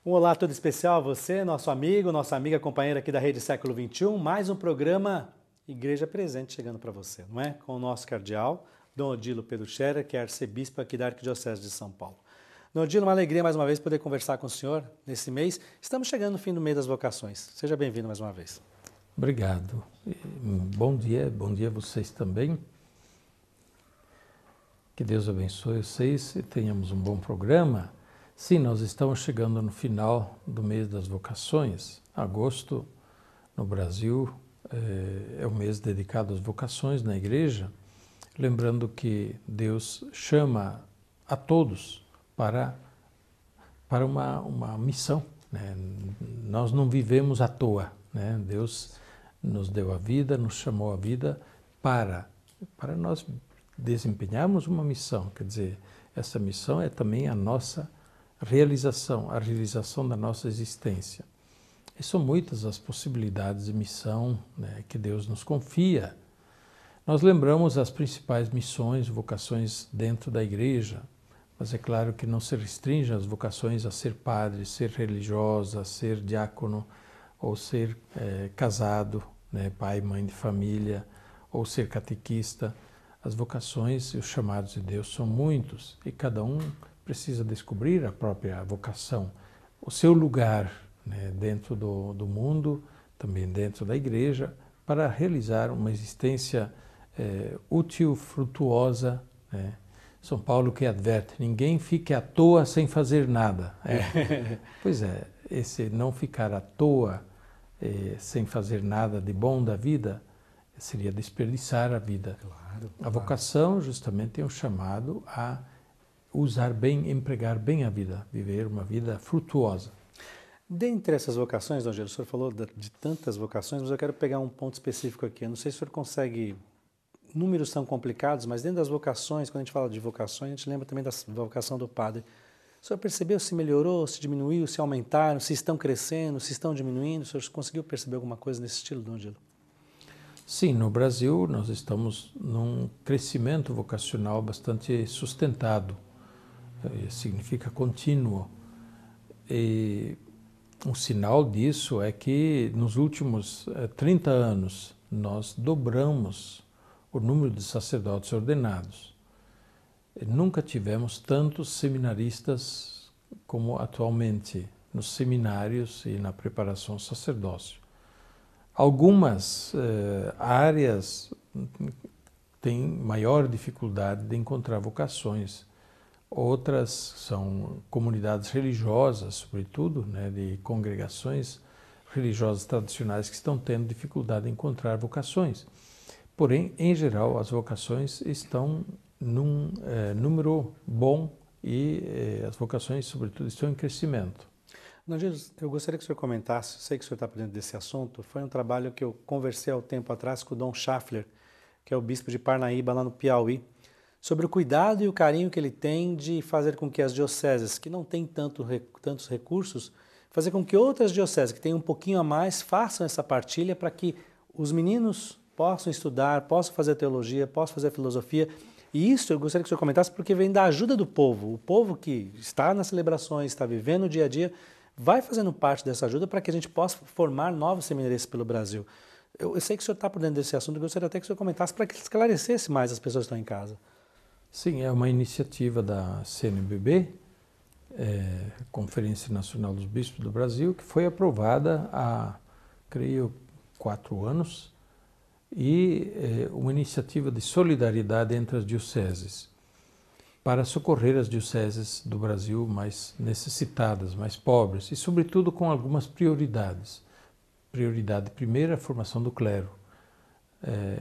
Um olá todo especial a você, nosso amigo, nossa amiga, companheira aqui da Rede Século XXI. Mais um programa Igreja Presente chegando para você, não é? Com o nosso cardeal, Dom Odilo Pedro Scherer, que é arcebispo aqui da Arquidiocese de São Paulo. Dom Odilo, uma alegria mais uma vez poder conversar com o senhor nesse mês. Estamos chegando no fim do mês das vocações. Seja bem-vindo mais uma vez. Obrigado. Bom dia a vocês também. Que Deus abençoe vocês e tenhamos um bom programa. Sim, nós estamos chegando no final do mês das vocações. Agosto, no Brasil, é o mês dedicado às vocações na igreja. Lembrando que Deus chama a todos para uma missão, né? Nós não vivemos à toa, né? Deus nos deu a vida, nos chamou a vida para nós desempenharmos uma missão. Quer dizer, essa missão é também a nossa realização, a realização da nossa existência. E são muitas as possibilidades de missão, né, que Deus nos confia. Nós lembramos as principais missões, vocações dentro da igreja, mas é claro que não se restringe as vocações a ser padre, ser religiosa, ser diácono, ou ser casado, né, pai, mãe de família, ou ser catequista. As vocações e os chamados de Deus são muitos e cada um precisa descobrir a própria vocação, o seu lugar, né, dentro do mundo, também dentro da igreja, para realizar uma existência útil, frutuosa, né? São Paulo que adverte, ninguém fique à toa sem fazer nada. Pois é, esse não ficar à toa sem fazer nada de bom da vida seria desperdiçar a vida. Claro. A vocação justamente é um chamado a usar bem, empregar bem a vida, viver uma vida frutuosa. Dentre essas vocações, Dom Odilo, o senhor falou de tantas vocações, mas eu quero pegar um ponto específico aqui. Eu não sei se o senhor consegue... Números são complicados, mas dentro das vocações, quando a gente fala de vocações, a gente lembra também da vocação do padre. O senhor percebeu se melhorou, se diminuiu, se aumentaram, se estão crescendo, se estão diminuindo? O senhor conseguiu perceber alguma coisa nesse estilo, Dom Odilo? Sim, no Brasil nós estamos num crescimento vocacional bastante sustentado. Significa contínuo. E um sinal disso é que nos últimos 30 anos nós dobramos o número de sacerdotes ordenados. Nunca tivemos tantos seminaristas como atualmente nos seminários e na preparação ao sacerdócio. Algumas áreas têm maior dificuldade de encontrar vocações. Outras são comunidades religiosas, sobretudo, né, de congregações religiosas tradicionais que estão tendo dificuldade de encontrar vocações. Porém, em geral, as vocações estão num número bom e as vocações, sobretudo, estão em crescimento. Dom Odilo, eu gostaria que o senhor comentasse, sei que o senhor está por dentro desse assunto, foi um trabalho que eu conversei há um tempo atrás com o Dom Schaffler, que é o bispo de Parnaíba, lá no Piauí, sobre o cuidado e o carinho que ele tem de fazer com que as dioceses, que não têm tantos recursos, fazer com que outras dioceses, que têm um pouquinho a mais, façam essa partilha para que os meninos possam estudar, possam fazer teologia, possam fazer filosofia. E isso eu gostaria que o senhor comentasse porque vem da ajuda do povo. O povo que está nas celebrações, está vivendo o dia a dia, vai fazendo parte dessa ajuda para que a gente possa formar novos seminaristas pelo Brasil. Eu sei que o senhor está por dentro desse assunto, eu gostaria até que o senhor comentasse para que esclarecesse mais as pessoas que estão em casa. Sim, é uma iniciativa da CNBB, Conferência Nacional dos Bispos do Brasil, que foi aprovada há, creio, 4 anos, e uma iniciativa de solidariedade entre as dioceses, para socorrer as dioceses do Brasil mais necessitadas, mais pobres, e sobretudo com algumas prioridades. Prioridade primeira, a formação do clero.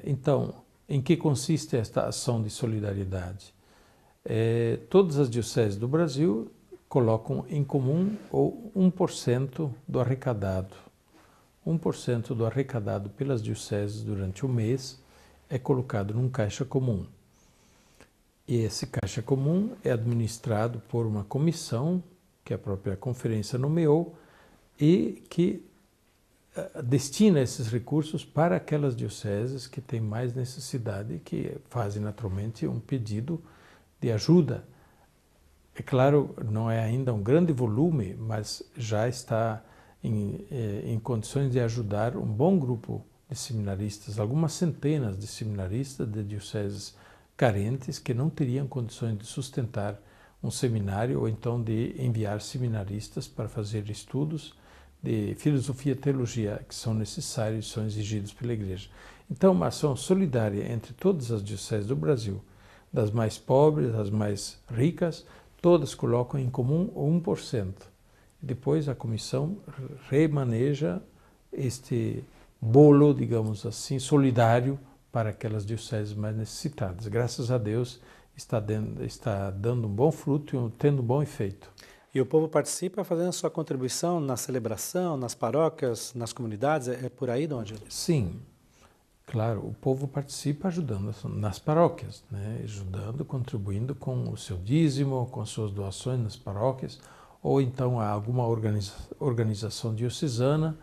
Então, em que consiste esta ação de solidariedade? Todas as dioceses do Brasil colocam em comum ou 1% do arrecadado. 1% do arrecadado pelas dioceses durante o mês é colocado num caixa comum. E esse caixa comum é administrado por uma comissão que a própria conferência nomeou e que destina esses recursos para aquelas dioceses que têm mais necessidade e que fazem naturalmente um pedido de ajuda É claro, não é ainda um grande volume, mas já está em condições de ajudar um bom grupo de seminaristas, algumas centenas de seminaristas de dioceses carentes que não teriam condições de sustentar um seminário ou então de enviar seminaristas para fazer estudos de filosofia e teologia que são necessários e são exigidos pela Igreja. Então, uma ação solidária entre todas as dioceses do Brasil, das mais pobres às mais ricas, todas colocam em comum 1%. Depois a comissão remaneja este bolo, digamos assim, solidário para aquelas dioceses mais necessitadas. Graças a Deus está dando um bom fruto e tendo um bom efeito. E o povo participa fazendo sua contribuição na celebração, nas paróquias, nas comunidades? É por aí, Dom Ângelo? Sim, claro, o povo participa ajudando nas paróquias, né? Ajudando, contribuindo com o seu dízimo, com as suas doações nas paróquias, ou então há alguma organização diocesana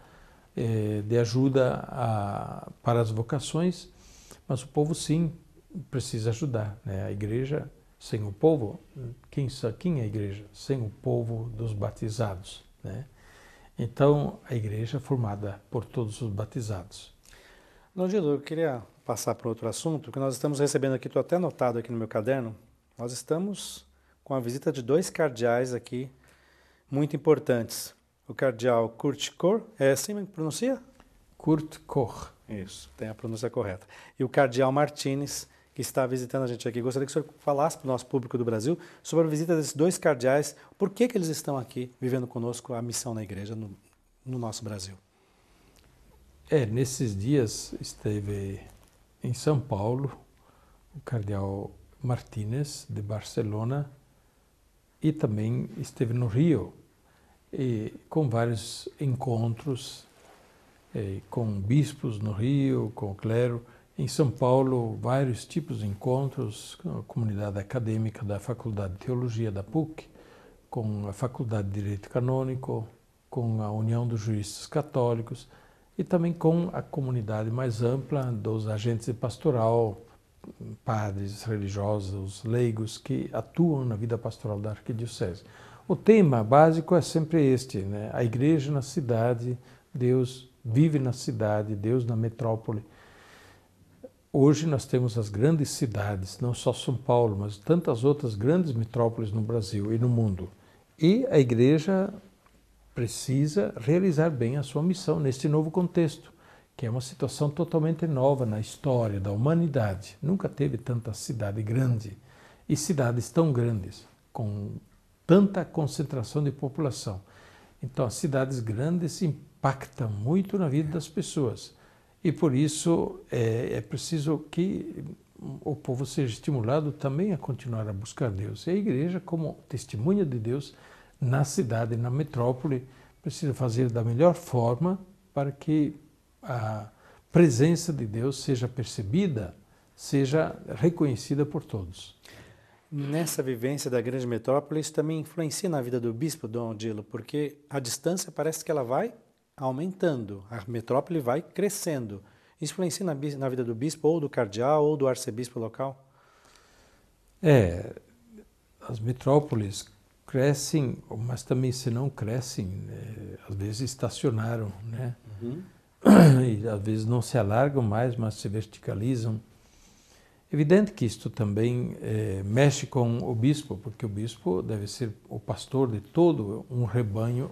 de ajuda para as vocações, mas o povo sim precisa ajudar, né? A igreja, sem o povo, quem é a igreja? Sem o povo dos batizados, né? Então, a igreja é formada por todos os batizados. Dom Ângelo, eu queria passar para outro assunto, que nós estamos recebendo aqui, estou até anotado aqui no meu caderno, nós estamos com a visita de 2 cardeais aqui, muito importantes. O cardeal Kurt Koch, é assim que pronuncia? Kurt Koch. Isso, tem a pronúncia correta. E o cardeal Martínez, que está visitando a gente aqui. Gostaria que o senhor falasse para o nosso público do Brasil sobre a visita desses 2 cardeais, por que eles estão aqui vivendo conosco a missão na igreja no nosso Brasil. Nesses dias esteve em São Paulo o cardeal Martínez, de Barcelona, e também esteve no Rio, com vários encontros com bispos no Rio, com o clero. Em São Paulo, vários tipos de encontros com a comunidade acadêmica da Faculdade de Teologia da PUC, com a Faculdade de Direito Canônico, com a União dos Juristas Católicos e também com a comunidade mais ampla dos agentes de pastoral, padres, religiosos, leigos que atuam na vida pastoral da arquidiocese. O tema básico é sempre este, né? A igreja na cidade, Deus vive na cidade, Deus na metrópole. Hoje nós temos as grandes cidades, não só São Paulo, mas tantas outras grandes metrópoles no Brasil e no mundo. E a igreja precisa realizar bem a sua missão neste novo contexto, que é uma situação totalmente nova na história da humanidade. Nunca teve tanta cidade grande e cidades tão grandes, com tanta concentração de população. Então, as cidades grandes impactam muito na vida das pessoas. E por isso é preciso que o povo seja estimulado também a continuar a buscar Deus. E a igreja, como testemunha de Deus na cidade, na metrópole, precisa fazer da melhor forma para que a presença de Deus seja percebida, seja reconhecida por todos. Nessa vivência da grande metrópole, isso também influencia na vida do bispo, Dom Odilo, porque a distância parece que ela vai aumentando, a metrópole vai crescendo. Isso influencia na vida do bispo, ou do cardeal, ou do arcebispo local? As metrópoles crescem, mas também se não crescem, às vezes estacionaram, né? Uhum. E às vezes não se alargam mais, mas se verticalizam. Evidente que isto também mexe com o bispo, porque o bispo deve ser o pastor de todo um rebanho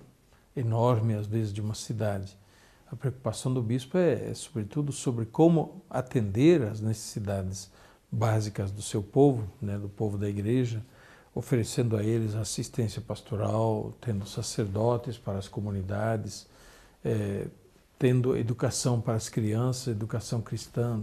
enorme, às vezes, de uma cidade. A preocupação do bispo é sobretudo, sobre como atender às necessidades básicas do seu povo, né, do povo da igreja, oferecendo a eles assistência pastoral, tendo sacerdotes para as comunidades, tendo educação para as crianças, educação cristã,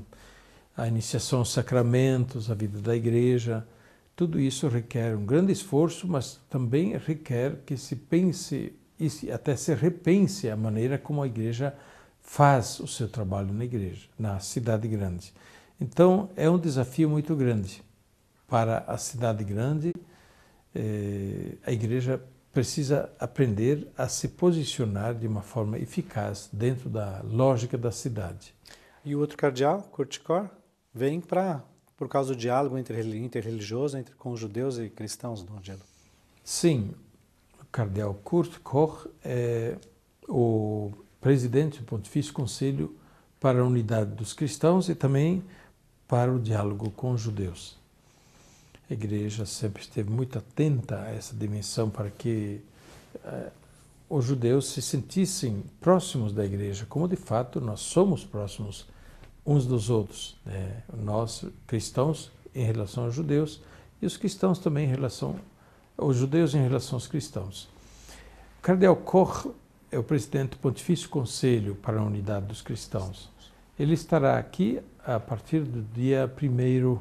a iniciação aos sacramentos, a vida da igreja. Tudo isso requer um grande esforço, mas também requer que se pense e até se repense a maneira como a igreja faz o seu trabalho na igreja, na cidade grande. Então, é um desafio muito grande. Para a cidade grande, a igreja precisa aprender a se posicionar de uma forma eficaz dentro da lógica da cidade. E o outro cardeal, Kurt Koch, vem por causa do diálogo interreligioso com os judeus e cristãos, Dom Angelo. Sim, o cardeal Kurt Koch é o presidente do Pontifício Conselho para a Unidade dos Cristãos e também para o diálogo com os judeus. A Igreja sempre esteve muito atenta a essa dimensão para que os judeus se sentissem próximos da Igreja, como de fato nós somos próximos uns dos outros, né? Nós, cristãos, em relação aos judeus, e os cristãos também em relação os judeus em relação aos cristãos. O cardeal Koch é o presidente do Pontifício Conselho para a Unidade dos Cristãos. Ele estará aqui a partir do dia 1º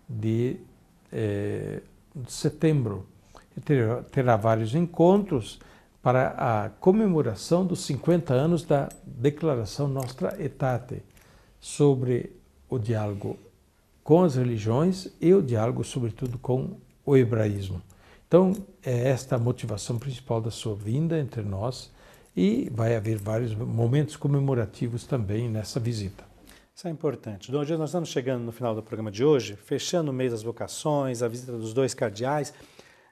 de setembro. Ele terá vários encontros para a comemoração dos 50 anos da Declaração Nostra Aetate sobre o diálogo com as religiões e o diálogo, sobretudo, com o hebraísmo. Então, é esta a motivação principal da sua vinda entre nós e vai haver vários momentos comemorativos também nessa visita. Isso é importante. Dom Odilo, nós estamos chegando no final do programa de hoje, fechando o mês das vocações, a visita dos 2 cardeais,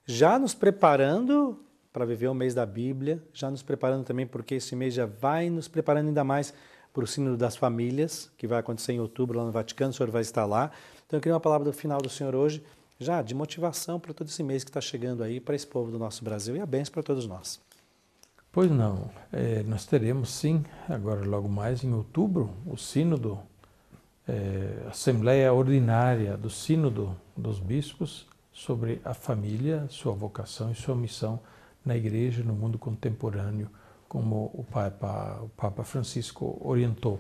já nos preparando para viver o mês da Bíblia, já nos preparando também porque esse mês já vai nos preparando ainda mais para o Sínodo das Famílias, que vai acontecer em outubro lá no Vaticano, o senhor vai estar lá. Então eu queria uma palavra do final do senhor hoje, já de motivação para todo esse mês que está chegando aí, para esse povo do nosso Brasil e a bênção para todos nós. Pois não, nós teremos sim, agora logo mais em outubro, o Sínodo, Assembleia Ordinária do Sínodo dos Bispos sobre a família, sua vocação e sua missão na Igreja, no mundo contemporâneo, como o Papa Francisco orientou.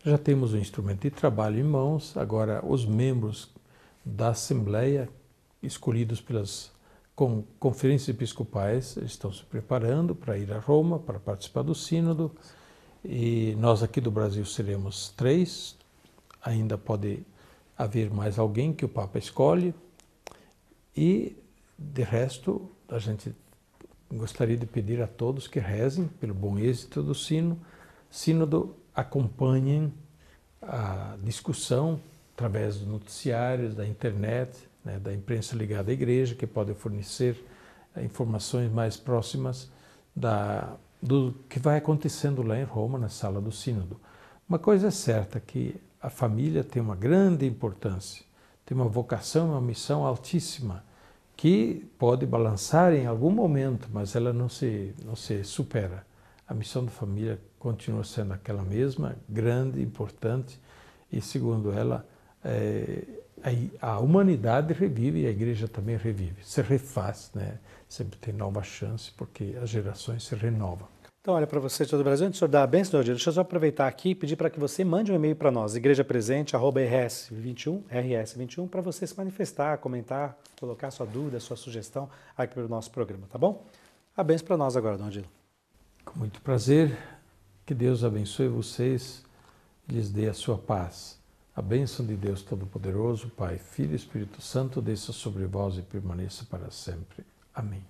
Já temos o instrumento de trabalho em mãos, agora os membros da Assembleia, escolhidos pelas conferências episcopais, estão se preparando para ir a Roma, para participar do Sínodo, e nós aqui do Brasil seremos 3, ainda pode haver mais alguém que o Papa escolhe, e de resto a gente gostaria de pedir a todos que rezem pelo bom êxito do Sínodo, acompanhem a discussão através dos noticiários, da internet, né, da imprensa ligada à Igreja, que pode fornecer informações mais próximas do que vai acontecendo lá em Roma, na sala do Sínodo. Uma coisa é certa, que a família tem uma grande importância, tem uma vocação, uma missão altíssima, que pode balançar em algum momento, mas ela não se supera. A missão da família continua sendo aquela mesma, grande, importante, e segundo ela, a humanidade revive e a Igreja também revive, se refaz, né? Sempre tem nova chance, porque as gerações se renovam. Então, olha, para você de todo o Brasil, antes de dar a bênção, Dom Odilo, deixa eu só aproveitar aqui e pedir para que você mande um e-mail para nós, igrejapresente@rs21, para você se manifestar, comentar, colocar sua dúvida, sua sugestão aqui pelo nosso programa, tá bom? A bênção para nós agora, Dom Odilo. Com muito prazer, que Deus abençoe vocês e lhes dê a sua paz. A bênção de Deus Todo-Poderoso, Pai, Filho e Espírito Santo, desça sobre vós e permaneça para sempre. Amém.